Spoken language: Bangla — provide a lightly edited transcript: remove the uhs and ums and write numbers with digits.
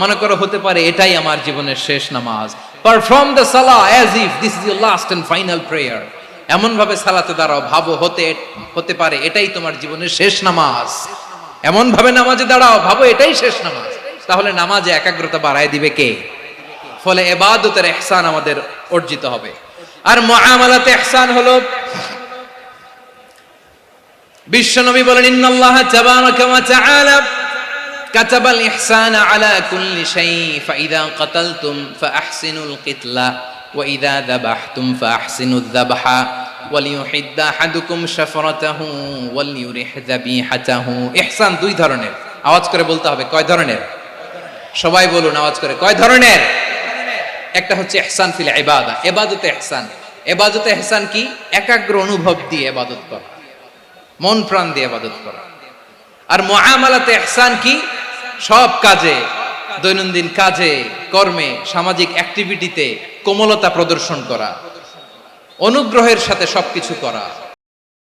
মনে করো হতে পারে এটাই আমার জীবনের শেষ নামাজ। পারফর্ম দ্য সালাহ as if this is your last and final prayer. এমন ভাবে সালাতে দাঁড়াও, ভাবো হতে পারে এটাই তোমার জীবনের শেষ নামাজ। এমন ভাবে নামাজে দাঁড়াও, ভাবো এটাই শেষ নামাজ। তাহলে নামাজে একাগ্রতা বাড়ায় দিবে কে? ফলে ইবাদতের ইহসান আমাদের অর্জিত হবে। আর মুআমালাতে ইহসান হলো, বিশ্বনবী বলেন, ইন্নাল্লাহা তাবারাকা ওয়া তাআলা কাতাবাল ইহসানা আলা কুল্লি শাই, ফাইযা কাতালতুম ফাআহসিনুল কিতলা ওয়া ইযা যাবাহতুম ফাআহসিনুয যাবহা ওয়ালিয়ুহিদ্দা আহাদুকুম শাফরাতাহু ওয়ালিয়ুরিহ যাবিহাতাহু। ইহসান দুই ধরনের। আওয়াজ করে বলতে হবে, কয় ধরনের? সবাই বলুন আওয়াজ করে, কয় ধরনের? একটা হচ্ছে ইহসান ফিল ইবাদা, ইবাদতে ইহসান। ইবাদতে ইহসান কি? একাগ্র অনুভব দিয়ে ইবাদত করা, মন প্রাণ দিয়ে ইবাদত করা। আর মুআমালাতে ইহসান কি? সব কাজে, দৈনন্দিন কাজে, কর্মে, সামাজিক অ্যাক্টিভিটিতে কোমলতা প্রদর্শন করা, অনুগ্রহের সাথে সবকিছু করা।